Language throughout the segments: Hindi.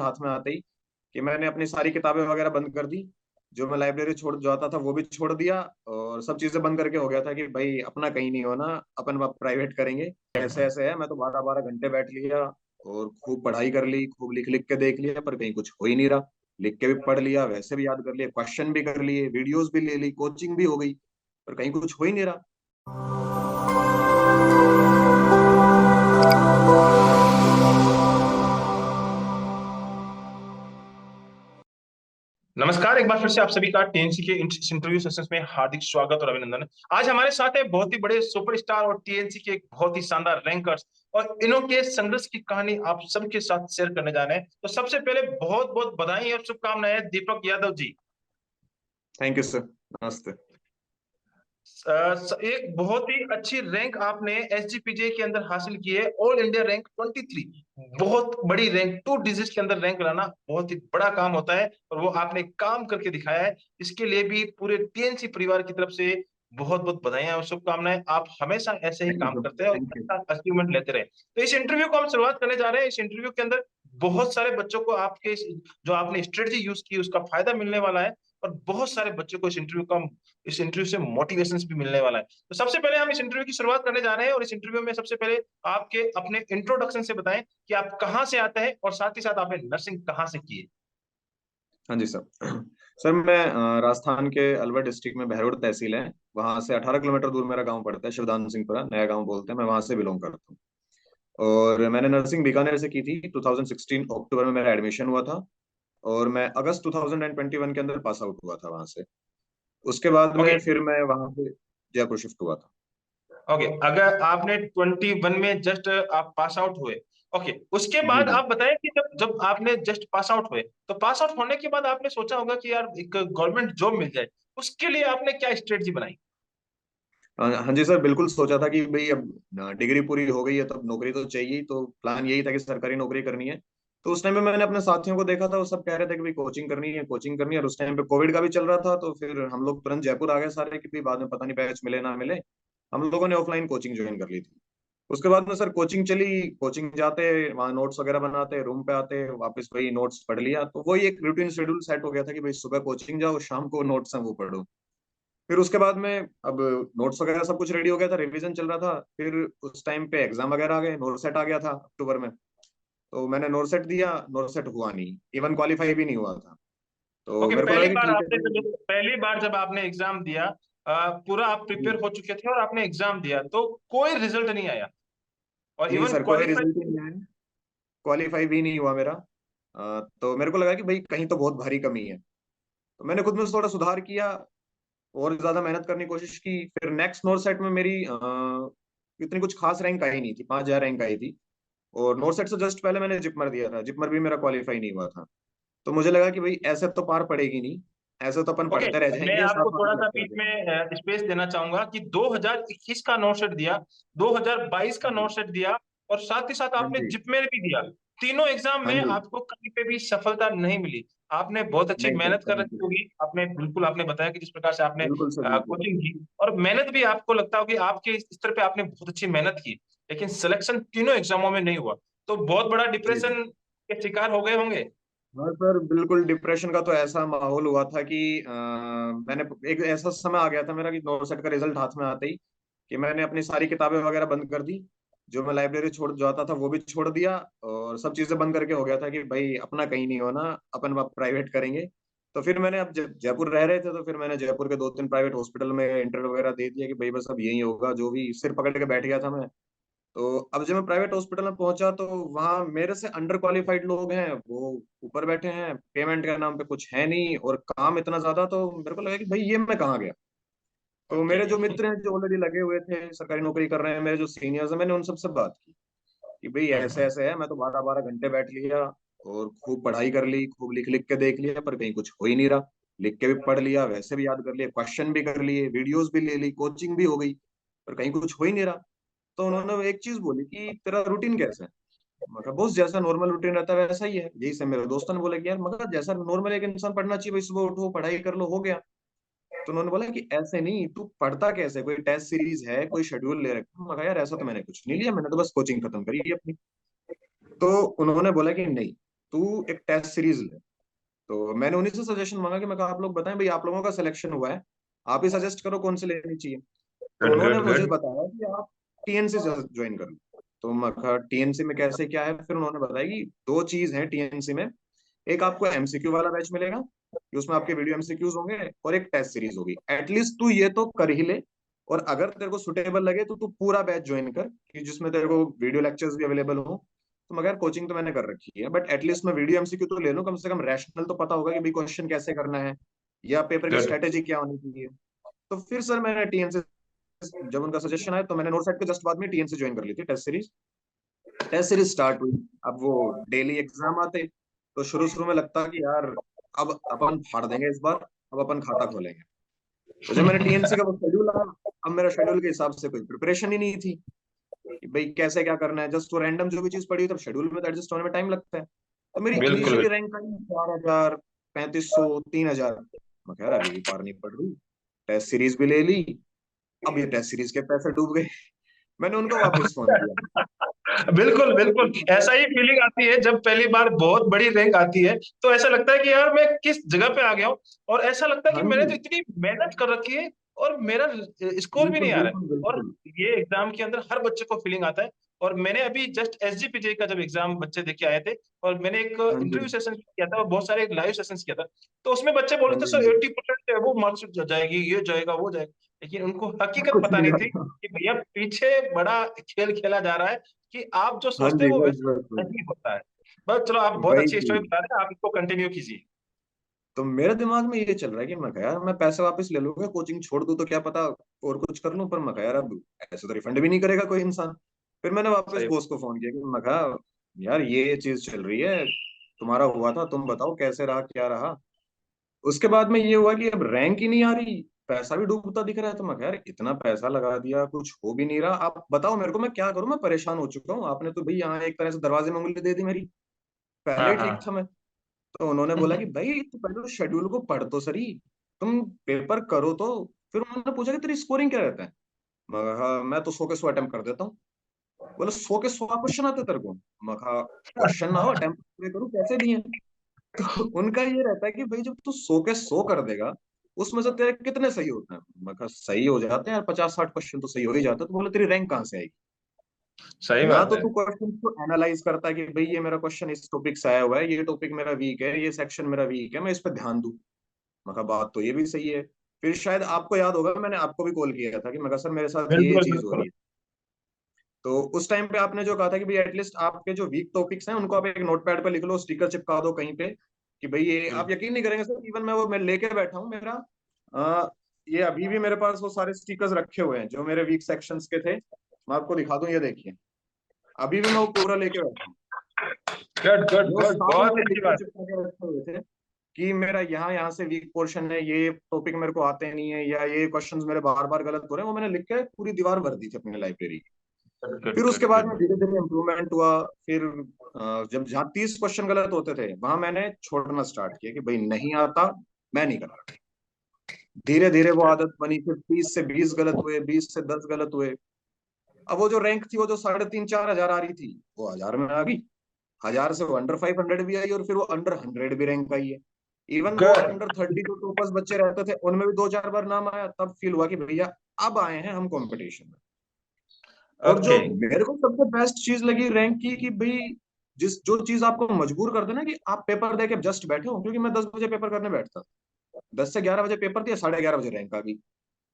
हाथ में आते ही कि मैंने अपनी सारी किताबें वगैरह बंद कर दी। जो मैं लाइब्रेरी छोड़ जाता था वो भी छोड़ दिया, और सब चीजें बंद करके हो गया था कि भाई अपना कहीं नहीं होना, अपन प्राइवेट करेंगे। ऐसे ऐसे है, मैं तो 12 12 घंटे बैठ लिया और खूब पढ़ाई कर ली, खूब लिख लिख के देख लिया, पर कहीं कुछ हो ही नहीं रहा। लिख के भी पढ़ लिया, वैसे भी याद कर लिया, क्वेश्चन भी कर लिए, वीडियोस भी ले ली, कोचिंग भी हो गई, पर कहीं कुछ हो ही नहीं रहा। नमस्कार। एक बार फिर से आप सभी का टीएनसी के इस इंटरव्यू सेशंस में हार्दिक स्वागत और अभिनंदन। आज हमारे साथ है बहुत ही बड़े सुपरस्टार और टीएनसी के एक बहुत ही शानदार रैंकर्स, और इन्हों के संघर्ष की कहानी आप सबके साथ शेयर करने जा रहे हैं। तो सबसे पहले बहुत बहुत बधाई और शुभकामनाएं Deepak Yadav ji. Thank you sir. नमस्ते। एक बहुत ही अच्छी रैंक आपने एसजीपीजे के अंदर हासिल की है, ऑल इंडिया रैंक 23। बहुत बड़ी रैंक, 2 डिजिट के अंदर रैंक लाना बहुत ही बड़ा काम होता है, और वो आपने काम करके दिखाया है। इसके लिए भी पूरे टीएनसी परिवार की तरफ से बहुत बहुत बधाई और शुभकामनाएं। आप हमेशा ऐसे ही थैंक यू काम सर। करते हैं और थैंक यू। अच्छा अचीवमेंट लेते रहे। तो इस इंटरव्यू को हम शुरुआत करने जा रहे हैं। इस इंटरव्यू के अंदर बहुत सारे बच्चों को आपके जो आपने स्ट्रेटजी यूज की उसका फायदा मिलने वाला है, और बहुत सारे बच्चों को इस इंटरव्यू से मोटिवेशन भी मिलने वाला है। तो सबसे पहले हम इस इंटरव्यू की शुरुआत करने जा रहे हैं, और इस इंटरव्यू में सबसे पहले आपके अपने इंट्रोडक्शन से बताएं कि आप कहां से आते हैं, और साथ ही साथ आपने नर्सिंग कहां से की है। हाँ जी सर। सर मैं राजस्थान के अलवर डिस्ट्रिक्ट में बहरोड तहसील है, वहां से 18 किलोमीटर दूर मेरा गांव पड़ता है, शिवदान सिंहपुरा नया गांव बोलते हैं, मैं वहां से बिलोंग करता हूँ। और मैंने नर्सिंग बीकानेर से की थी। 2016 अक्टूबर में मेरा एडमिशन हुआ था, और मैं अगस्त 2021 के अंदर पास आउट हुआ था वहां से। उसके बाद ओके। में फिर मैं वहां से जयपुर शिफ्ट हुआ था। ओके, अगर आपने 21 में जस्ट आप पास आउट हुए, ओके, उसके जी बाद जी। आप बताएं कि जब जब आपने जस्ट पास आउट हुए, तो पास आउट होने के बाद आपने सोचा होगा कि यार एक गवर्नमेंट जॉब मिल जाए। उसके लिए आपने क्या स्ट्रेटजी बनाई। हाँ जी सर, बिल्कुल सोचा था कि भाई अब डिग्री पूरी हो गई है तो अब नौकरी तो चाहिए, तो प्लान यही था कि सरकारी नौकरी करनी है। तो उस टाइम पे मैंने अपने साथियों को देखा था, वो सब कह रहे थे कि भाई कोचिंग करनी है, कोचिंग करनी है, और उस टाइम पे कोविड का भी चल रहा था, तो फिर हम लोग तुरंत जयपुर आ गए सारे कि भाई बाद में पता नहीं बैच मिले ना मिले। हम लोगों ने ऑफलाइन कोचिंग ज्वाइन कर ली थी। उसके बाद में सर कोचिंग चली, कोचिंग जाते, वहाँ नोट्स वगैरह बनाते, रूम पे आते, वापस वही नोट्स पढ़ लिया, तो वही एक रूटीन शेड्यूल सेट हो गया था कि भाई सुबह कोचिंग जाओ, शाम को नोट्स हैं वो पढ़ो। फिर उसके बाद में अब नोट्स वगैरह सब कुछ रेडी हो गया था, रिवीजन चल रहा था। फिर उस टाइम पे एग्जाम वगैरह आ गए, नोट सेट आ गया था अक्टूबर में। तो मैंने नोट सेट दिया, नोट सेट हुआ नहीं, इवन क्वालिफाई भी नहीं हुआ था। तो ओके, मेरे को लगा कि ठीक है भाई। पहली बार जब आपने एग्जाम दिया, पूरा आप प्रिपेयर जी हो चुके थे और आपने एग्जाम दिया, तो कोई रिजल्ट नहीं आया, और जी इवन सर, कोई क्वालिफाई। रिजल्ट ही नहीं आया, क्वालिफाई भी नहीं हुआ मेरा। तो मेरे को लगा कि भाई कहीं तो बहुत भारी कमी है। तो मैंने खुद में थोड़ा सुधार किया, और ज्यादा मेहनत करने की कोशिश की। फिर नेक्स्ट नोट सेट में मेरी इतनी कुछ खास रैंक आई नहीं थी, 5000 रैंक आई थी। और नोट सेट से जस्ट पहले मैंने जिपमर दिया था, जिपमर भी मेरा क्वालिफाई नहीं हुआ था। तो मुझे लगा कि भाई ऐसे तो पार पड़ेगी नहीं, ऐसे तो अपन ओके, पढ़ते रह मैं जाएंगे, आपको साथ थोड़ा में सा लगते रह बीच जाएंगे। में स्पेस देना चाहूंगा कि 2021 का नोट सेट दिया, 2022 का जी। नोट सेट दिया, और साथ ही साथ हाँ आपने जी। जिपमेर भी दिया। तीनों एग्जाम हाँ में जी। आपको कहीं पे भी सफलता नहीं मिली। आपने बहुत अच्छी नहीं सर, मेहनत कर कभी रखी भी। होगी, आपने बिल्कुल, आपने बताया कि जिस प्रकार से आपने बिल्कुल सर, बिल्कुल। कोचिंग की, और मेहनत भी आपको लगता होगी आपके इस स्तर पे आपने बहुत अच्छी मेहनत की, लेकिन सिलेक्शन तीनों एग्जामों में नहीं हुआ। तो बहुत बड़ा जी जी। डिप्रेशन के शिकार हो गए होंगे। हाँ सर, बिल्कुल डिप्रेशन का तो ऐसा माहौल हुआ था कि मैंने एक ऐसा समय आ गया था मेरा कि नौ सेट का रिजल्ट हाथ में आते ही कि मैंने अपनी सारी किताबें वगैरह बंद कर दी। जो मैं लाइब्रेरी छोड़ जाता था वो भी छोड़ दिया, और सब चीजें बंद करके हो गया था कि भाई अपना कहीं नहीं होना, अपन प्राइवेट करेंगे। तो फिर मैंने अब जयपुर रह रहे थे, तो फिर मैंने जयपुर के 2 3 प्राइवेट हॉस्पिटल में इंटरव्यू वगैरह दे दिया कि भाई बस अब यही होगा, जो भी सिर पकड़ के बैठ गया था मैं। तो अब जब मैं प्राइवेट हॉस्पिटल में पहुंचा, तो वहां मेरे से अंडर क्वालिफाइड लोग हैं, वो ऊपर बैठे हैं, पेमेंट के नाम पे कुछ है नहीं, और काम इतना ज्यादा। तो मेरे को लगा कि भाई ये मैं कहाँ गया। तो ओके। मेरे जो मित्र हैं जो ऑलरेडी लगे हुए थे, सरकारी नौकरी कर रहे हैं, मेरे जो सीनियर्स हैं, मैंने उन सबसे बात की कि भाई ऐसे ऐसे है, मैं तो 12 12 घंटे बैठ लिया और खूब पढ़ाई कर ली, खूब लिख लिख के देख लिया, पर कहीं कुछ हो ही नहीं रहा। लिख के भी पढ़ लिया, वैसे भी याद कर लिया, क्वेश्चन भी कर लिए, वीडियोस भी ले ली, कोचिंग भी हो गई, पर कहीं कुछ हो ही नहीं रहा। तो उन्होंने एक चीज बोली कि तेरा रूटीन कैसा है। मैं कहा बॉस जैसा नॉर्मल रूटीन रहता है वैसा ही है। यही से मेरे दोस्तों ने बोला कि यार, मगर जैसा नॉर्मल एक इंसान पढ़ना चाहिए, भाई सुबह उठो पढ़ाई कर लो, हो गया। तो उन्होंने बोला कि ऐसे नहीं, तू पढ़ता कैसे, कोई टेस्ट सीरीज है, कोई शेड्यूल ले रखा। मैं कहा यार ऐसा तो मैंने कुछ नहीं लिया, मैंने तो बस कोचिंग खत्म करी है अपनी। तो उन्होंने बोला कि नहीं, तू एक टेस्ट सीरीज ले। तो मैंने उन्हीं से सजेशन मांगा कि मैं कहा आप लोग बताएं भाई, आप लोगों का सिलेक्शन हुआ है, आप ही सजेस्ट करो कौन सी लेनी चाहिए। तो गुड उन्होंने गुड मुझे गुड। बताया कि आप टीएनसी ज्वाइन कर लो। तो मैं कहा टीएनसी में कैसे क्या है, फिर उन्होंने बताया कि दो चीज है टीएनसी में। एक आपको एमसीक्यू वाला बैच मिलेगा कि उसमें आपके वीडियो एमसीक्यूज होंगे, और एक टेस्ट सीरीज होगी। एटलीस्ट तू ये तो कर ही ले, और अगर तेरे को सुटेबल लगे तो तू पूरा बैच ज्वाइन कर, कि जिसमें तेरे को वीडियो लेक्चर्स भी अवेलेबल हो। तो मगर कोचिंग तो मैंने कर रखी है, बट एटलीस्ट मैं वीडियो एमसीक्यू तो ले लूं, कम से कम रैशनल तो पता होगा कि भाई क्वेश्चन कैसे करना है, या पेपर की गुड। स्ट्रेटेजी क्या होनी चाहिए। तो फिर सर मैंने टीएनसी, जब उनका सजेशन आया तो मैंने नोट सेट के जस्ट बाद में टीएनसी ज्वाइन कर ली थी। Test series, test series start हुई। अब वो डेली एग्जाम आते, तो शुरू शुरू में लगता कि यार अब अपन फाड़ देंगे इस बार, अब अपन खाता खोलेंगे। तो जब मैंने टीएनसी का वो शेड्यूल आया, अब मेरा शेड्यूल के हिसाब से कोई प्रिपरेशन ही नहीं थी कि भाई कैसे क्या करना है। जस्ट वो रैंडम जो भी चीज पड़ी, तब शेड्यूल में एडजस्ट होने में टाइम लगता है। तो मेरी बिल्कुल इनिशियली बिल्कुल। रैंक आई 4,000, 3,500, 3,000। मैं कह रहा अभी भी पार नहीं पड़ रही। टेस्ट सीरीज भी ले ली, अब ये टेस्ट सीरीज के पैसे डूब गए। मैंने उनको वापस फोन किया। बिल्कुल बिल्कुल, ऐसा ही फीलिंग आती है जब पहली बार बहुत बड़ी रैंक आती है, तो ऐसा लगता है कि यार मैं किस जगह पे आ गया हूँ। और ऐसा लगता है कि हाँ मैंने जी, तो इतनी मेहनत कर रखी है और मेरा स्कोर भी बिल्कुल नहीं आ रहा बिल्कुल है। और बिल्कुल। ये एग्जाम के अंदर हर बच्चे को फीलिंग आता है। और मैंने अभी जस्ट एसजीपीजे का जब एग्जाम बच्चे देख के आए थे, और मैंने एक हाँ जी, इंटरव्यू सेशन किया था और बहुत सारे लाइव सेशन किया था, तो उसमें बच्चे बोल हाँ रहे थे जी, हाँ सर जी। 80% वो मार्क्स जाएगी, ये जाएगा वो जाएगा। लेकिन उनको हकीकत कुछ पता नहीं नहीं थी आता। कि भैया पीछे बड़ा खेल खेला जा रहा है, कि आप जो हाँ सोचते हैं जी, वो बस वैसा बस बस। नहीं होता है। बस चलो, आप बहुत वही अच्छी स्टोरी चीज। बता रहे हैं, आप इसको कंटिन्यू कीजिए। तो मेरे दिमाग में ये चल रहा है कि मैं कहा यार मैं पैसे वापस ले लूंगा, कोचिंग छोड़ दूं तो क्या पता और कुछ कर लूं, पर मैं कहा यार अब ऐसे तो रिफंड भी नहीं करेगा कोई इंसान। फिर मैंने वापस सही। बॉस को फोन किया कि मैं कहा यार ये चीज चल रही है, तुम्हारा हुआ था, तुम बताओ कैसे रहा क्या रहा। उसके बाद में ये हुआ कि अब रैंक ही नहीं आ रही, पैसा भी डूबता दिख रहा है। तो मैं कहा यार इतना पैसा लगा दिया, कुछ हो भी नहीं रहा, आप बताओ मेरे को मैं क्या करूं, मैं परेशान हो चुका हूँ। आपने तो भाई यहाँ एक तरह से दरवाजे में उंगली दे दी मेरी, पहले हाँ ही ठीक हाँ। था मैं। तो उन्होंने बोला कि भाई तू पहले शेड्यूल को पढ़ तो सही, तुम पेपर करो तो। फिर उन्होंने पूछा कि तेरी स्कोरिंग क्या रहता है। मैं कहा हाँ, मैं तो 100 के 100 अटेम्प्ट कर देता हूँ। बोले 100 के 100 क्वेश्चन आते तेरे को। मैं कहा क्वेश्चन ना हो अटेम्प्ट पूरे करूँ, कैसे दिए। तो उनका ये रहता है कि भाई जब तू 100 के 100 कर देगा, उसमें से तेरे कितने सही होते हैं। मैं कहा सही हो जाते हैं यार, 50-60 क्वेश्चन तो सही हो ही जाते हैं। तो बोले तेरी रैंक कहाँ से आएगी। सही ना बात तो है। तू क्वेश्चन को एनालाइज करता है कि भाई ये मेरा क्वेश्चन इस टॉपिक से आया हुआ है, ये टॉपिक मेरा वीक है, ये सेक्शन मेरा वीक है, मैं इस पर ध्यान दूं। मैं कहा बात तो ये भी सही है। फिर शायद आपको याद होगा मैंने आपको भी कॉल किया था कि मैं कहा सर मेरे साथ ये बिल्कुल चीज हो बिल्कुल। रही है। तो उस टाइम पे आपने जो कहा था कि भाई एटलीस्ट आपके जो वीक टॉपिक्स हैं उनको आप एक नोटपैड पे लिख लो, स्टिकर चिपका दो कहीं पे, कि भाई ये हम्म। आप यकीन नहीं करेंगे सर, इवन मैं लेके बैठा हूँ मेरा आ, ये अभी भी मेरे पास वो सारे स्टिकर्स रखे हुए हैं जो मेरे वीक सेक्शंस के थे। मैं आपको दिखा दूं, ये देखिए, अभी भी मैं वो पूरा लेके बैठा हूँ। गुड गुड वो गुड, सारे बहुत मैंने लिख अच्छी के बात। चिपका के रखे हुए थे कि मेरा यहाँ यहाँ से वीक पोर्शन है, ये टॉपिक मेरे को आते नहीं है, या ये क्वेश्चंस मेरे बार बार गलत हो रहे हैं, वो मैंने लिख के पूरी दीवार भर दी थी अपनी लाइब्रेरी की। गुड गुड फिर उसके गुड बाद गुड। में धीरे धीरे इम्प्रूवमेंट हुआ। फिर जब जहाँ 30 क्वेश्चन गलत होते थे वहां मैंने छोड़ना स्टार्ट किया कि भाई नहीं आता, मैं नहीं कर रहा। धीरे धीरे वो आदत बनी, फिर 30 से 20 गलत हुए, 20 से 10 गलत हुए। अब वो जो रैंक थी वो जो 3,500-4,000 आ रही थी, वो 1,000 में आ गई। 1,000 से वो अंडर 500 भी आई, और फिर वो अंडर 100 भी रैंक आई है। इवन वो गुड। अंडर 30 जो टॉपर्स बच्चे रहते थे उनमें भी 2-4 बार नाम आया, तब फील हुआ कि भैया अब आए हैं हम कंपटीशन में। और जो ओके। मेरे को सबसे बेस्ट चीज लगी रैंक की, कि भाई जिस जो चीज आपको मजबूर कर देना कि आप पेपर दे के जस्ट बैठे हो, क्योंकि मैं 10 बजे पेपर करने बैठता, 10 से 11 बजे पेपर दिया, 11:30 बजे रैंक आ गई।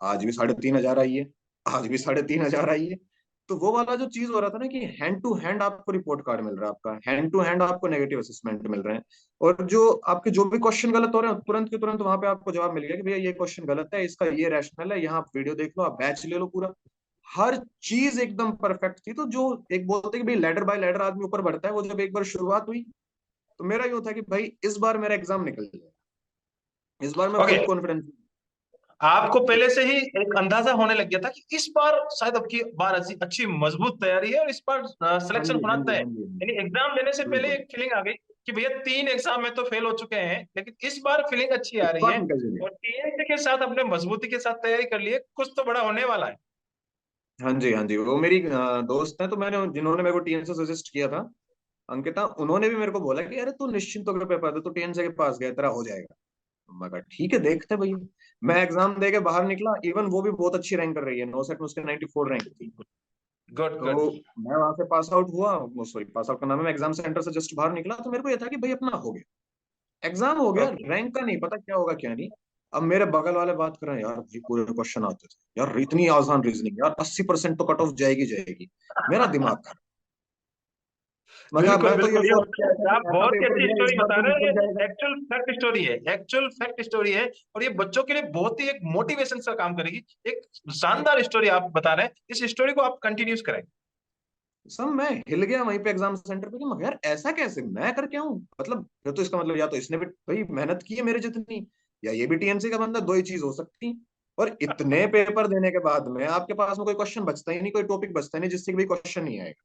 आज भी 3,500 आई है, आज भी 3,500 आई है। तो वो वाला जो चीज हो रहा था ना कि हैंड टू हैंड आपको रिपोर्ट कार्ड मिल रहा है, आपका हैंड टू हैंड आपको नेगेटिव असेसमेंट मिल रहे हैं, और जो आपके जो भी क्वेश्चन गलत हो रहे हैं तुरंत के तुरंत वहां पे आपको जवाब मिल गया कि भैया ये क्वेश्चन गलत है, इसका ये रैशनल है, यहाँ आप वीडियो देख लो, आप बैच ले लो पूरा। हर चीज एकदम परफेक्ट थी। तो जो एक बोलते हैं कि भाई लेडर बाय लेडर आदमी ऊपर बढ़ता है, वो जब एक बार शुरुआत हुई, तो मेरा यूं था कि भाई इस बार मेरा एग्जाम निकल जाएगा, इस बार मैं ओके, फुल कॉन्फिडेंस। आपको पहले से ही एक अंदाजा होने लग गया था कि इस बार शायद आपकी बार अच्छी अच्छी मजबूत तैयारी है और इस बार हाँ सिलेक्शन जी, होना हाँ तय जी, है। हाँ जी, हाँ यानी एग्जाम देने से जी, पहले बिल्कुल। एक फीलिंग आ गई कि भैया 3 एग्जाम में तो फेल हो चुके हैं, लेकिन इस बार फीलिंग अच्छी आ इस रही बार है। निकल जाएगा। और टीएनसी के साथ अपने मजबूती के साथ तैयारी कर लिए, कुछ तो बड़ा होने वाला है। हाँ जी, हाँ जी, वो मेरी दोस्त है, तो मैंने जिन्होंने मेरे को टीएन से सजेस्ट किया था, अंकिता, उन्होंने भी मेरे को बोला कि अरे तू निश्चिंत होकर पेपर दे, तू टीएनसी के पास गया, तेरा हो जाएगा। मैं कहा ठीक है, देखते हैं भैया। मैं एग्जाम दे के बाहर निकला, इवन वो भी बहुत अच्छी रैंक कर रही है, नो सेट में उसके 94 रैंक थी। Good good. तो मैं वहां से पास आउट हुआ, सॉरी पास आउट का नाम है, मैं एग्जाम सेंटर से जस्ट बाहर निकला, तो मेरे को ये था कि भाई अपना हो गया, एग्जाम हो गया, ओके। रैंक का नहीं पता क्या होगा क्या नहीं। अब मेरे बगल वाले बात कर रहे हैं, यार भाई पूरे क्वेश्चन आते थे यार, इतनी आसान रीजनिंग यार, 80% तो कट ऑफ जाएगी जाएगी। मेरा दिमाग खराब। मैं कहा बिल्कुल मैं तो ये बिल्कुल, ये सोच के आया था कि आप ऐसा बहुत ही पेपर अच्छी दिया इस स्टोरी बार बता तो रहे हो। निकल ये जाएगा। एक्चुअल फैक्ट स्टोरी है, एक्चुअल फैक्ट स्टोरी है, और ये बच्चों के लिए बहुत ही एक मोटिवेशन का काम करेगी। एक शानदार स्टोरी आप बता रहे हैं, इस स्टोरी को आप कंटिन्यूस करें। सब मैं हिल गया वहीं पे एग्जाम सेंटर पे कि मगर यार ऐसा कैसे मैं कर क्या हूँ, मतलब फिर तो इसका मतलब या तो इसने भी भाई मेहनत की है मेरे जितनी, या ये भी टीएनसी का बंदा, दो ही चीज हो सकती। और इतने पेपर देने के बाद में आपके पास में कोई क्वेश्चन बचता ही नहीं, कोई टॉपिक बचता ही नहीं जिससे भी क्वेश्चन नहीं आएगा,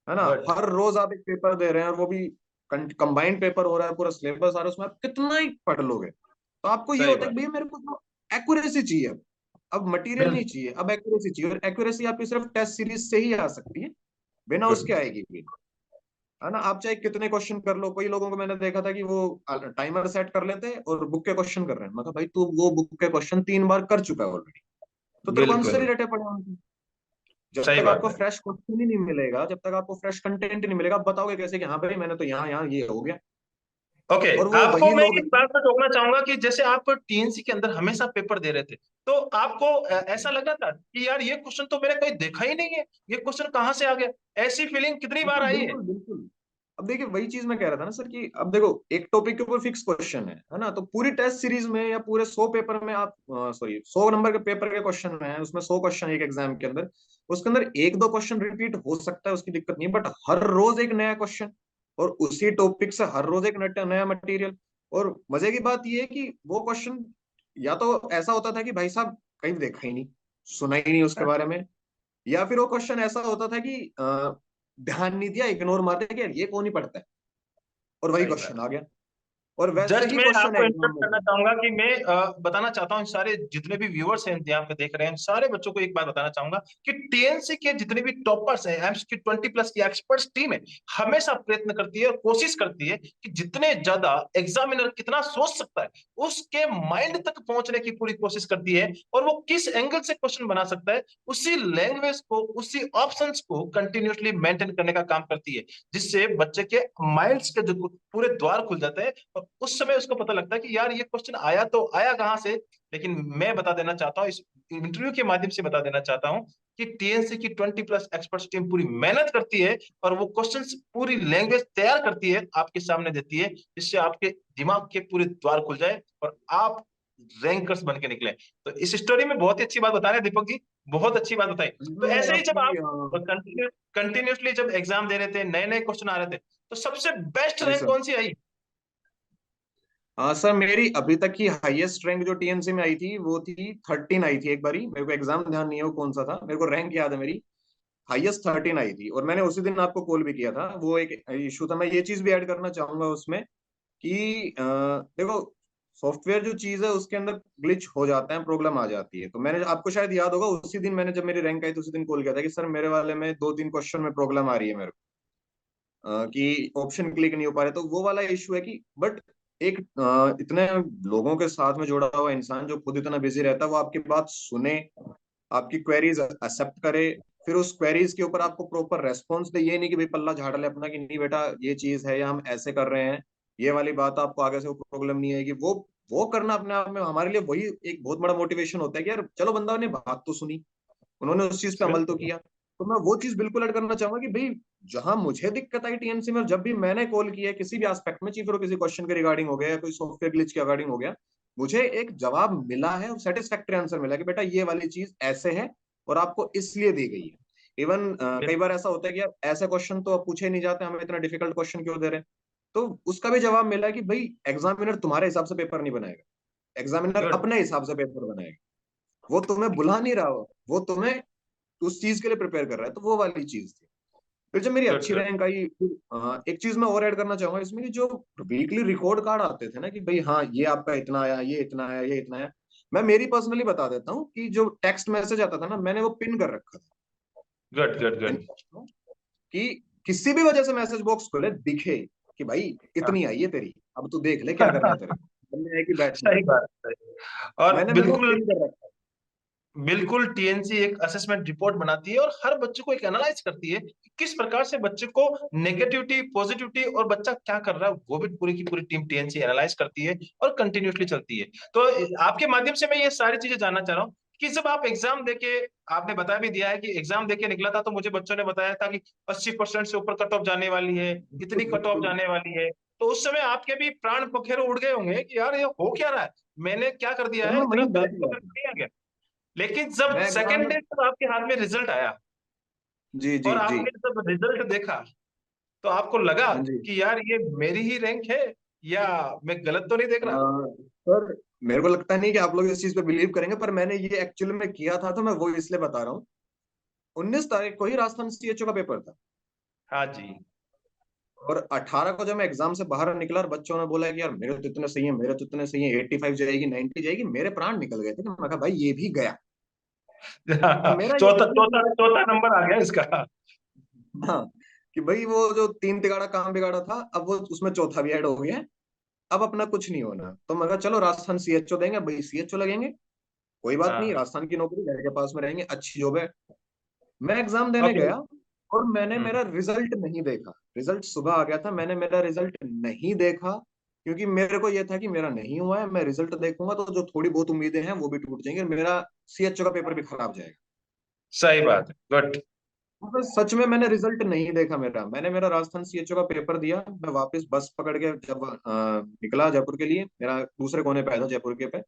है ना। गुड। हर रोज आप एक पेपर दे रहे हैं, और वो भी कंबाइंड पेपर हो रहा है, पूरा सिलेबस आ रहा है, उसमें आप कितना ही पढ़ लोगे। तो आपको ये सही होता है बात। कि भैया मेरे को तो एक्यूरेसी चाहिए, अब मटेरियल नहीं बिल्कुल। चाहिए, अब एक्यूरेसी चाहिए, और एक्यूरेसी आपकी सिर्फ टेस्ट सीरीज से ही आ सकती है, बिना उसके गुड। आएगी भी, है ना। आप चाहे कितने क्वेश्चन कर लो, कई लोगों को मैंने देखा था कि वो टाइमर सेट कर लेते हैं और बुक के क्वेश्चन कर रहे हैं, मतलब भाई तू वो बुक के क्वेश्चन 3 बार कर चुका है ऑलरेडी, तो तेरे को आंसर बिल्कुल। ही रटे पड़े होंगे। जब सही तक बात आपको है। फ्रेश क्वेश्चन ही नहीं मिलेगा, जब तक आपको फ्रेश कंटेंट नहीं मिलेगा, आप बताओगे कैसे कि हाँ भाई मैंने तो यहाँ यहाँ ये हो गया। ओके। और वो आपको वही मैं लोग इस बात पर टोकना चाहूंगा कि जैसे आप टीएनसी के अंदर हमेशा पेपर दे रहे थे, तो आपको ऐसा लगा था कि यार ये क्वेश्चन तो मैंने कहीं देखा ही नहीं है, ये क्वेश्चन कहाँ से आ गया? ऐसी फीलिंग कितनी बार बिल्कुल आई है? बिल्कुल बिल्कुल। अब देखिए वही चीज मैं कह रहा था ना सर, कि अब देखो एक टॉपिक के ऊपर फिक्स क्वेश्चन है ना, तो पूरी टेस्ट सीरीज में या पूरे 100 पेपर में आप, सॉरी 100 नंबर के पेपर के क्वेश्चन में है, उसमें 100 क्वेश्चन एक एग्जाम के अंदर, उसके अंदर एक दो क्वेश्चन रिपीट हो सकता है, उसकी दिक्कत नहीं, बट हर रोज एक नया क्वेश्चन, और उसी टॉपिक से हर रोज एक नया मटेरियल। और मजे की बात यह है कि वो क्वेश्चन या तो ऐसा होता था कि भाई साहब कहीं देखा ही नहीं, सुना ही नहीं उसके बारे में, या फिर वो क्वेश्चन ऐसा होता था कि ध्यान नहीं दिया, इग्नोर मार दिया कि यार ये कौन ही पढ़ता है, और वही सही क्वेश्चन बात। आ गया। और वैसे जस्ट ही मैं क्वेश्चन आपको एग्जाम इंटरप्ट में करना थे। चाहूंगा कि मैं बताना चाहता हूँ सारे जितने भी व्यूअर्स हैं यहाँ पे देख रहे हैं, सारे बच्चों को एक बात बताना चाहूंगा कि टीएनसी के जितने भी टॉपर्स हैं, एमसीक्यू 20+ की एक्सपर्ट्स टीम है, हमेशा प्रयत्न करती है और कोशिश करती है कि जितने ज्यादा एग्जामिनर कितना सोच सकता है उसके माइंड तक पहुंचने की पूरी कोशिश करती है, और वो किस एंगल से क्वेश्चन बना सकता है उसी लैंग्वेज को, उसी ऑप्शंस को कंटिन्यूसली मेंटेन करने का काम करती है, जिससे बच्चे के माइंड्स के जो पूरे द्वार खुल जाते हैं, और उस समय उसको पता लगता है कि यार ये क्वेश्चन आया तो आया कहाँ से। लेकिन मैं बता देना चाहता हूँ, इस इंटरव्यू के माध्यम से बता देना चाहता हूँ कि टीएनसी की 20+ एक्सपर्ट्स टीम पूरी मेहनत करती है, और वो क्वेश्चंस पूरी लैंग्वेज तैयार करती है, आपके सामने देती है, जिससे आपके दिमाग के पूरे द्वार खुल जाए और आप रैंकर्स बन के निकले। तो इस स्टोरी में बहुत ही अच्छी बात बता रहे हैं दीपक जी, बहुत अच्छी बात बताई। तो जो ऐसे ही जब आपकी आप कंटिन्यूसली जब एग्जाम दे रहे थे, नए नए क्वेश्चन आ रहे थे, तो सबसे बेस्ट जी रैंक सर। कौन सी आई? हाँ सर, मेरी अभी तक की हाईएस्ट रैंक जो टीएनसी में आई थी वो थी 13 आई थी एक बारी, मेरे को एग्जाम ध्यान नहीं है वो कौन सा था, मेरे को रैंक याद है मेरी हाईएस्ट 13 आई थी। और मैंने उसी दिन आपको कॉल भी किया था, वो एक इशू था, मैं ये चीज भी ऐड करना चाहूंगा उसमें कि देखो सॉफ्टवेयर जो चीज है उसके अंदर ग्लिच हो जाता है, प्रॉब्लम आ जाती है, तो मैंने आपको शायद याद होगा उसी दिन मैंने जब मेरी रैंक आई तो उसी दिन कॉल किया था कि सर मेरे वाले में 2-3 क्वेश्चन में प्रॉब्लम आ रही है मेरे को, कि ऑप्शन क्लिक नहीं हो पा रहे, तो वो वाला इशू है कि बट एक इतने लोगों के साथ में जुड़ा हुआ इंसान जो खुद इतना बिजी रहता है, वो आपकी बात सुने, आपकी क्वेरीज एक्सेप्ट करे, फिर उस क्वेरीज के ऊपर आपको प्रॉपर रेस्पॉन्स दे, ये नहीं कि भाई पल्ला झाड़ ले अपना कि नहीं बेटा ये चीज है या हम ऐसे कर रहे हैं, ये वाली बात आपको आगे से वो प्रॉब्लम नहीं आएगी, वो करना अपने आप में हमारे लिए वही एक बहुत बड़ा मोटिवेशन होता है कि यार चलो बंदा ने बात तो सुनी, उन्होंने उस चीज पे अमल तो बिल्कुल। किया। तो मैं वो चीज बिल्कुल ऐड करना चाहूंगा कि भाई जहां मुझे दिक्कत आई टीएनसी में, जब भी मैंने कॉल किया है किसी भी एस्पेक्ट में, चाहे फिर वो किसी क्वेश्चन के रिगार्डिंग हो गया या कोई सॉफ्टवेयर ग्लिच के रिगार्डिंग हो गया, मुझे एक जवाब मिला है और सेटिस्फैक्टरी आंसर मिला कि बेटा ये वाली चीज ऐसे है और आपको इसलिए दी गई है। इवन कई बार ऐसा होता है कि यार ऐसे क्वेश्चन तो अब पूछे नहीं जाते, हमें इतना डिफिकल्ट क्वेश्चन क्यों दे रहे हैं, तो उसका भी जवाब मिला है कि भाई एग्जामिनर तुम्हारे हिसाब से पेपर नहीं बनाएगा, एग्जामिनर गुड। अपने हिसाब से पेपर बनाएगा, वो तुम्हें बुला नहीं रहा हो, वो तुम्हें उस चीज के लिए प्रिपेयर कर रहा है, तो वो वाली चीज थी। फिर जब मेरी गुड अच्छी गुड। रैंक आई फिर, एक चीज मैं और ऐड करना चाहूंगा इसमें कि जो वीकली रिकॉर्ड कार्ड आते थे ना कि भाई हाँ ये आपका इतना आया, ये इतना आया, ये इतना आया, मैं मेरी पर्सनली बता देता हूँ कि जो टेक्स्ट मैसेज आता था ना मैंने वो पिन कर रखा था, गुड गुड इन गुड। कि किसी भी वजह से मैसेज बॉक्स खोले दिखे कि भाई हाँ। इतनी आई है तेरी, अब तू देख ले क्या करना है तेरे को, बनने है कि बैठना है। सही बात सही। और मैंने मेरा बिल्कुल पिन कर रखा बिल्कुल टीएनसी एक असेसमेंट रिपोर्ट बनाती है और हर बच्चे को एक एनालाइज करती है कि किस प्रकार से बच्चे को नेगेटिविटी पॉजिटिविटी और बच्चा क्या कर रहा है, वो भी पूरी की पूरी टीम टीएनसी एनालाइज करती है और कंटिन्यूसली चलती है। तो आपके माध्यम से मैं ये सारी चीजें जानना चाह रहा हूँ कि जब आप एग्जाम देके, आपने बता भी दिया है कि एग्जाम देके निकला था, तो मुझे बच्चों ने बताया था कि 80% से ऊपर कट ऑफ जाने वाली है, है। इतनी बिल्कुल कट ऑफ बिल्कुल। जाने वाली है। तो उस समय आपके भी प्राण पखेरु उड़ गए होंगे कि यार ये हो क्या रहा है, मैंने क्या कर दिया तो है, मैं इतना वहीं गलत बैठ तो गया था। नहीं आ गया। लेकिन जब मैं एग्जाम सेकंड में, डे जब आपके हाथ में रिजल्ट आया जी जी और जी, आपने जब रिजल्ट देखा, तो आपको लगा हाँ जी। कि यार ये मेरी ही रैंक है या मैं गलत तो नहीं देख रहा। सर मेरे को लगता नहीं कि आप लोग इस चीज पे बिलीव करेंगे, पर मैंने ये एक्चुअली में किया था, तो मैं वो इसलिए बता रहा हूँ। 19 तारीख को ही राजस्थान सीएचओ का पेपर था, हाँ जी। और 18 को जब मैं एग्जाम से बाहर निकला और बच्चों ने बोला कि यार मेरे तो इतने सही है, मेरे तो इतने सही है, 85 जाएगी, 90 जाएगी, मेरे प्राण निकल गए थे कि मैं कहा भाई ये भी गया। अब मेरा ये चौथा था कि चौथा चौथा नंबर आ गया इसका। हाँ, कि भाई वो जो तीन तिगाड़ा काम बिगाड़ा था, अब वो उसमें चौथा भी ऐड हो गया है। अब अपना कुछ नहीं होना, तो मैं कहा चलो राजस्थान सीएचओ देंगे भाई, सीएचओ लगेंगे, कोई बात नहीं, हाँ। राजस्थान की नौकरी घर के पास में रहेंगे, अच्छी जॉब है। मैं एग्जाम देने ओके। गया और मैंने हम्म। मेरा रिजल्ट नहीं देखा। रिजल्ट सुबह आ गया था, मैंने मेरा रिजल्ट नहीं देखा, क्योंकि मेरे को यह था कि मेरा नहीं हुआ है, मैं रिजल्ट देखूंगा तो जो थोड़ी बहुत उम्मीदें हैं वो भी टूट जाएंगी और मेरा सीएचओ का पेपर भी खराब जाएगा। सही बात है, गुड। मतलब सच में मैंने रिजल्ट नहीं देखा मेरा, मैंने मेरा राजस्थान सीएचओ का पेपर दिया, मैं वापस बस पकड़ के जब निकला जयपुर के लिए, मेरा दूसरे कोने पे आया था जयपुर के पे,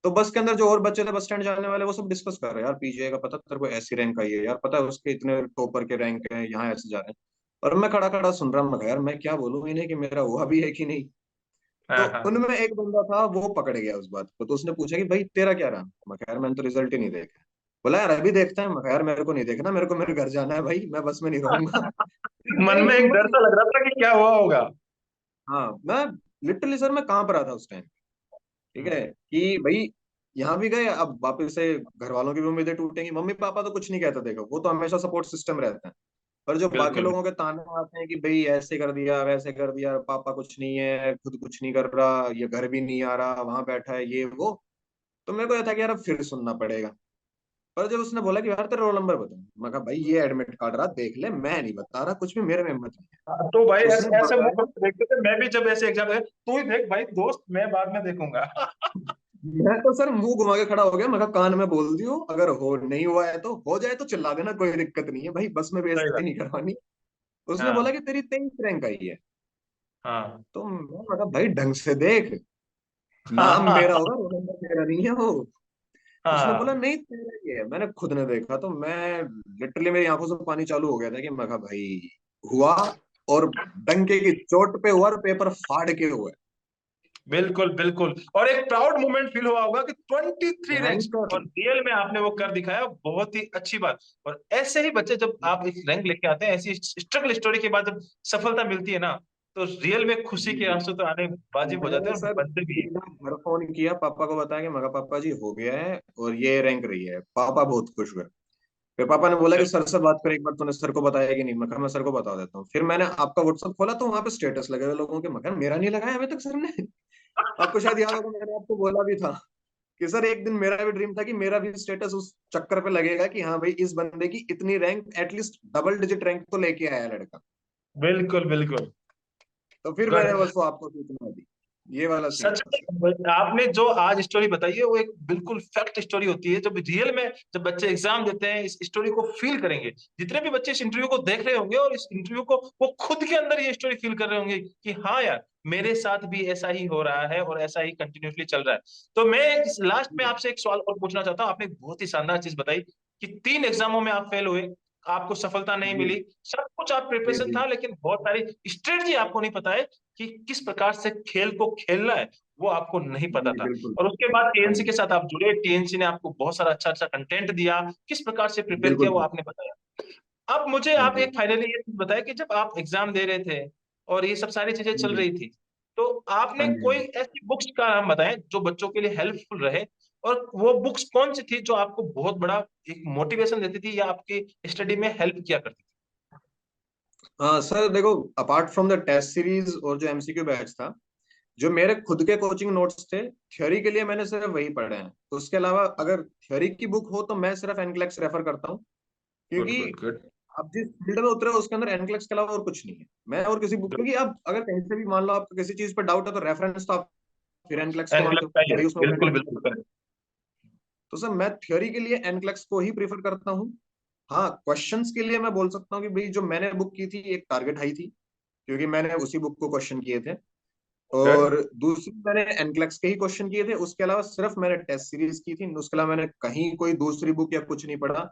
तो बस के अंदर जो और बच्चे थे बस स्टैंड जाने वाले, वो सब डिस्कस कर रहे हैं, यार पीजीआई का पता तेरे को ऐसी रैंक आई है, यार पता है उसके इतने टॉपर के रैंक है, यहाँ ऐसे जा रहे हैं। और मैं खड़ा खड़ा सुन रहा, मैं कहा, यार मैं क्या बोलूं इन्हें कि मेरा हुआ भी है कि नहीं। तो हाँ हाँ। उनमें एक बंदा था वो पकड़ गया उस बात को, तो उसने पूछा कि भाई तेरा क्या रहा, मैं कहा, यार मैंने तो रिजल्ट ही नहीं देखा। बोला यार अभी देखते हैं, मैं कहा, यार मेरे को नहीं देखना, मेरे को मेरे घर जाना है भाई, मैं बस में नहीं रहूंगा। मन मेरी में एक हिम्मत डर नहीं। सा लग रहा था कि क्या हुआ होगा। हाँ मैं लिटरली सर मैं कांप रहा था उस टाइम। ठीक है हम्म। कि भाई यहाँ भी गए, अब वापस से घर वालों की भी उम्मीदें टूटेंगी, मम्मी पापा तो कुछ नहीं कहते, देखो वो तो हमेशा सपोर्ट सिस्टम रहता है, पर जो बाकी बिल्कुल। लोगों के ताने आते हैं कि भाई ऐसे कर दिया वैसे कर दिया, पापा कुछ नहीं है, खुद कुछ नहीं कर रहा, ये घर भी नहीं आ रहा, वहां बैठा है ये वो, तो मेरे को यह था कि यार अब फिर सुनना पड़ेगा। पर जब उसने बोला कि यार तेरा रोल नंबर बता, मैं कहा भाई ये एडमिट कार्ड रहा देख ले, मैं नहीं बता रहा कुछ भी, मेरे में हिम्मत नहीं है। हाँ, तो भाई उसने ऐसे ऐसे मुंह बताया, करके देखते थे, मैं भी जब ऐसे एग्जाम दे, तू ही देख भाई दोस्त, मैं बाद में देखूंगा। मैं तो सर मुंह घुमा के खड़ा हो गया, मैं कहा कान में बोल दियो, अगर हो नहीं हुआ है तो हो जाए तो चिल्ला देना, कोई दिक्कत नहीं है भाई, बस में सही बेइज्जती बात। नहीं करवानी। उसने बोला हाँ कि तेरी 23 रैंक आई है, हाँ। तो मैं कहा भाई ढंग से देख, नाम मेरा हाँ होगा, रोल नंबर मेरा नहीं है वो। उसने बोला हाँ। नहीं तेरा ही है, मैंने खुद ने देखा, तो मैं लिटरली मेरी आंखों से पानी चालू हो गया था कि मैं कहा भाई हुआ, और डंके की चोट पे हुआ और पेपर फाड़ के हुआ। बिल्कुल बिल्कुल। और एक प्राउड मोमेंट फील हुआ होगा कि 23 रैंक्स, भयंकर। और रियल में आपने वो कर दिखाया, बहुत ही अच्छी बात। और ऐसे ही बच्चे जब आप एक रैंक लेके आते हैं, ऐसी स्ट्रगल स्टोरी के बाद जब सफलता मिलती है ना, तो रियल में खुशी जी के जी। आंसू तो आने वाजिब हो जाते मैंने हैं और सर बनते भी हैं। सीधा घर फोन किया, पापा को बताया कि मगा पापा जी हो गया है और ये रैंक रही है, पापा बहुत खुश हुए। फिर पापा ने बोला कि सर से बात कर एक बार, तूने सर को बताया कि नहीं, मैं कहा मैं सर को बता देता हूँ। फिर मैंने आपका व्हाट्सअप खोला तो वहां पे स्टेटस लगे हुए लोगों के, मगर मेरा नहीं लगाया अभी तक सर ने। आपको शायद याद होगा मैंने आपको बोला भी था कि सर एक दिन मेरा भी ड्रीम था कि मेरा भी स्टेटस उस चक्कर पे लगेगा कि हाँ भाई इस बंदे की इतनी rank, at least double digit rank तो लेके आया लड़का। बिल्कुल बिल्कुल। तो फिर मैंने गुड। बस वो आपको सूचना दी, ये वाला सीन सच था सर। में आपने जो आज स्टोरी बताई है वो एक बिल्कुल फैक्ट स्टोरी होती है, जब रियल में जब बच्चे एग्जाम देते हैं इस स्टोरी को फील करेंगे। जितने भी बच्चे इस इंटरव्यू को देख रहे होंगे और इस इंटरव्यू को वो खुद के अंदर ये स्टोरी फील कर रहे होंगे कि हाँ यार, मेरे साथ भी ऐसा ही हो रहा है और ऐसा ही कंटिन्यूसली चल रहा है। तो मैं लास्ट में आपसे एक सवाल और पूछना चाहता हूँ। आपने एक बहुत ही शानदार चीज बताई कि 3 एग्जामों में आप फेल हुए, आपको सफलता नहीं जी मिली, सब कुछ आप जी प्रिपरेशन जी था, लेकिन बहुत सारी स्ट्रेटजी आपको नहीं पता है कि किस प्रकार से खेल को खेलना है, वो आपको नहीं पता जी था। बिल्कुल। और उसके बाद हाँ टीएनसी जी। के साथ आप जुड़े, टीएनसी ने आपको बहुत सारा अच्छा अच्छा कंटेंट दिया, किस प्रकार से प्रिपेयर किया बिल्कुल वो सर। आपने बताया। अब मुझे हाँ आप जी। एक फाइनली ये चीज बताया कि जब आप एग्जाम दे रहे थे और ये सब सारी चीजें हाँ चल जी। रही थी, तो हाँ आपने जी। हाँ कोई जी। ऐसी बुक्स का नाम बताएं जो बच्चों के लिए हेल्पफुल रहे, और वो बुक्स कौन सी थी जो आपको बहुत बड़ा एक मोटिवेशन देती थी या आपकी स्टडी में हेल्प किया करती थी। हाँ सर देखो, apart from the test series और जो एमसीक्यू बैच था, जो मेरे खुद के कोचिंग नोट्स थे थ्योरी के लिए, मैंने सिर्फ वही पढ़े हैं। उसके अलावा अगर थ्योरी की बुक हो तो मैं सिर्फ एनक्लेक्स रेफर करता हूँ, गुड क्योंकि गुड गुड आप जिस फील्ड में उतरे हो उसके अंदर एनक्लेक्स के अलावा और कुछ नहीं है। मैं और किसी बुक, क्योंकि आप अगर कहीं से भी मान लो आपको किसी चीज पर डाउट है तो रेफरेंस तो आप फिर एनक्लेक्स को मानते एनक्लेक्स हो का कि ही है, भाई उसमें बिल्कुल रेफरेंस। बिल्कुल करेक्ट। तो सर मैं थ्योरी के लिए एनक्लेक्स को ही प्रीफर करता हूँ। हाँ, क्वेश्चंस के लिए मैं बोल सकता हूँ कि भाई जो मैंने बुक की थी एक टारगेट हाई थी, क्योंकि मैंने उसी बुक को क्वेश्चन किए थे। गुड। और दूसरी मैंने एनक्लेक्स के ही क्वेश्चन किए थे, उसके अलावा सिर्फ मैंने टेस्ट सीरीज की थी, उसके अलावा मैंने कहीं कोई दूसरी बुक या कुछ नहीं पढ़ा।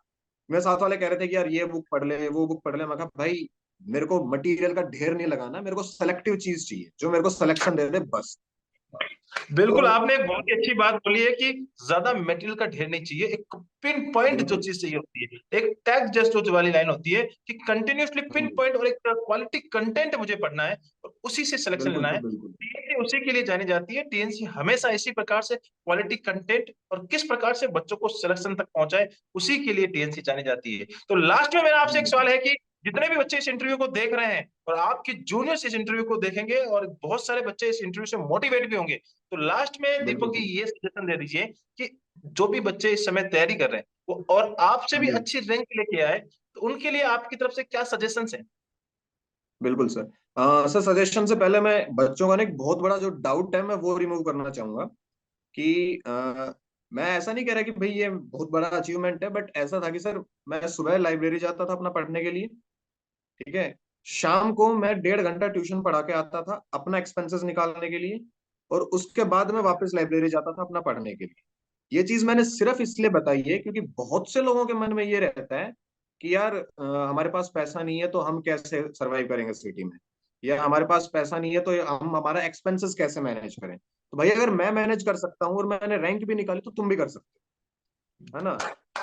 मेरे साथ वाले कह रहे थे कि यार ये बुक पढ़ ले वो बुक पढ़ ले, मैं कहा भाई मेरे को मटेरियल का ढेर नहीं लगाना, मेरे को सेलेक्टिव चीज चाहिए जो मेरे को सिलेक्शन दे दे बस। बिल्कुल, और आपने एक बहुत ही अच्छी बात बोली है कि ज्यादा मटेरियल का ढेर नहीं चाहिए, एक पिन पॉइंट जो बिल्कुल। चीज चाहिए होती है, एक टैग जस्ट जो वाली लाइन होती है कि कंटिन्यूअसली हाँ पिन जी, पॉइंट और एक क्वालिटी कंटेंट मुझे पढ़ना है और उसी से सिलेक्शन बिल्कुल लेना सर है। बिल्कुल। टीएनसी उसी के लिए जानी जाती है, टीएनसी हमेशा इसी प्रकार से क्वालिटी कंटेंट और किस प्रकार से बच्चों को सिलेक्शन तक पहुंचाए, उसी के लिए टीएनसी जानी जाती है। तो लास्ट में मेरा हाँ आपसे एक जी सर। सवाल है कि जितने भी बच्चे इस इंटरव्यू को देख रहे हैं और आपके जूनियर्स इस इंटरव्यू को देखेंगे और बहुत सारे बच्चे इस इंटरव्यू से मोटिवेट भी होंगे, तो लास्ट में बिल्कुल दीपक जी सर। ये सजेशन दे दीजिए कि जो भी बच्चे इस समय तैयारी कर रहे हैं वो और आपसे हाँ भी जी, अच्छी रैंक लेके आए, तो उनके लिए आपकी तरफ से क्या सजेशंस हैं? बिल्कुल सर। सर सजेशन से पहले मैं बच्चों का ना एक बहुत बड़ा जो डाउट है मैं वो रिमूव करना चाहूंगा कि मैं ऐसा नहीं कह रहा कि भाई ये बहुत बड़ा अचीवमेंट है, बट ऐसा था कि सर मैं सुबह लाइब्रेरी जाता था अपना पढ़ने के लिए, ठीक है। शाम को मैं 1.5 घंटा ट्यूशन पढ़ा के आता था अपना एक्सपेंसेस निकालने के लिए, और उसके बाद मैं वापस लाइब्रेरी जाता था अपना पढ़ने के लिए। ये चीज मैंने सिर्फ इसलिए बताई है क्योंकि बहुत से लोगों के मन में ये रहता है कि यार हमारे पास पैसा नहीं है तो हम कैसे सरवाइव करेंगे सिटी में, या हमारे पास पैसा नहीं है तो हम हमारा एक्सपेंसेस कैसे मैनेज करें। तो भाई अगर मैं मैनेज कर सकता हूँ और मैंने रैंक भी निकाली तो तुम भी कर सकते हो, है ना।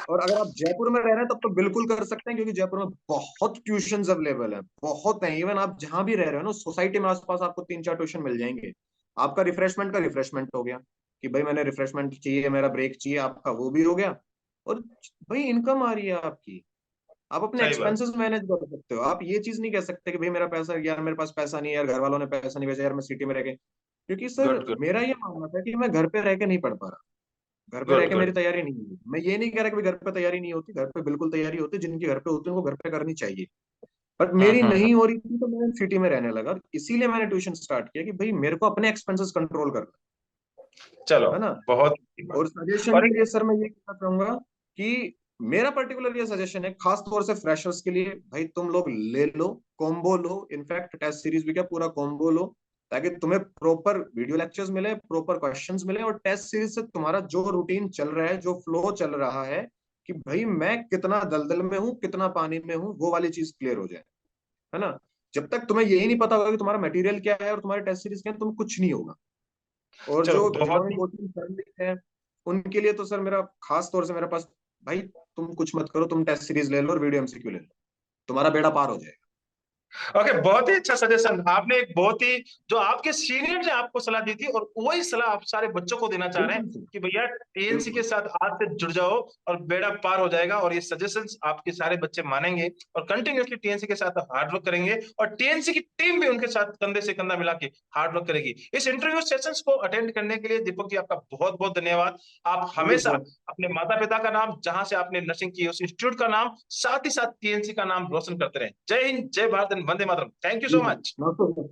और अगर आप जयपुर में रह रहे हैं तब तो बिल्कुल कर सकते हैं, क्योंकि जयपुर में बहुत ट्यूशंस अवेलेबल है, बहुत हैं। इवन आप जहां भी रह रहे हो ना सोसाइटी में आसपास आपको 3-4 ट्यूशन मिल जाएंगे। आपका रिफ्रेशमेंट का रिफ्रेशमेंट हो गया कि भाई मैंने रिफ्रेशमेंट चाहिए, मेरा ब्रेक चाहिए, आपका वो भी हो गया। और भाई इनकम आ रही है आपकी, आप अपने सही बात। एक्सपेंसेस मैनेज कर सकते हो। आप ये चीज नहीं कह सकते कि भाई मेरा पैसा, यार मेरे पास पैसा नहीं है, यार घर वालों ने पैसा नहीं भेजा, यार मैं सिटी में रह के। क्योंकि सर गुड गुड मेरा ये मानना था कि मैं घर पे रह के नहीं पढ़ पा रहा, घर पे रह गुड के मेरी गुड। तैयारी नहीं हुई। मैं ये नहीं कह रहा कि भाई घर पे तैयारी नहीं होती, घर पे बिल्कुल तैयारी होती है, जिनकी घर पे होती है उनको घर पे करनी चाहिए। बट मेरी हम्म। नहीं हो रही थी तो मैं सिटी में रहने लगा, इसीलिए मैंने ट्यूशन स्टार्ट किया कि भाई मेरे को अपने एक्सपेंसेस कंट्रोल करना चलो, है ना। बहुत अच्छी बात। और सजेशन और के एक लिए सर मैं ये कहना चाहूंगा कि मेरा पर्टिकुलर ये सजेशन है खास तौर से फ्रेशर्स के लिए, भाई तुम लोग ले लो, कॉम्बो लो, इनफैक्ट टेस्ट सीरीज भी क्या पूरा कॉम्बो लो, ताकि तुम्हें प्रॉपर वीडियो लेक्चर्स मिले, प्रॉपर क्वेश्चंस मिले, और टेस्ट सीरीज से तुम्हारा जो रूटीन चल रहा है, जो फ्लो चल रहा है कि भाई मैं कितना दलदल में हूँ कितना पानी में हूँ, वो वाली चीज क्लियर हो जाए, है ना। जब तक तुम्हें यही नहीं पता होगा कि तुम्हारा मटेरियल क्या है और तुम्हारे टेस्ट सीरीज क्या है, तुम कुछ नहीं होगा। और चलो जो बहुत जिन्होंने ही कोचिंग कर ली है उनके लिए तो सर मेरा खास तौर से मेरे पास, भाई तुम कुछ मत करो, तुम टेस्ट सीरीज ले लो और वीडियो एमसीक्यू ले लो, तुम्हारा बेड़ा पार हो जाएगा। ओके, बहुत ही अच्छा सजेशन आपने, एक बहुत ही जो आपके सीनियर ने आपको सलाह दी थी और वही सलाह आप सारे बच्चों को देना चाह रहे हैं बिल्कुल सर। कि भैया टीएनसी के बिल्कुल। साथ आज से जुड़ जाओ और बेड़ा पार हो जाएगा, और ये सजेशंस आपके सारे बच्चे मानेंगे और कंटिन्यूसली टीएनसी के साथ हार्ड वर्क करेंगे और टीएनसी की टीम भी उनके साथ कंधे से कंधा मिला के हार्ड वर्क करेगी। इस इंटरव्यू सेशंस को अटेंड करने के लिए दीपक जी आपका बहुत बहुत धन्यवाद। आप थैंक यू हमेशा सर। अपने माता पिता का नाम, जहां से आपने नर्सिंग की उस इंस्टीट्यूट का नाम, साथ ही साथ टीएनसी का नाम रोशन करते रहे। जय हिंद, जय भारत, वंदे मातरम। थैंक यू जी सो सर, मच। नमस्ते सर।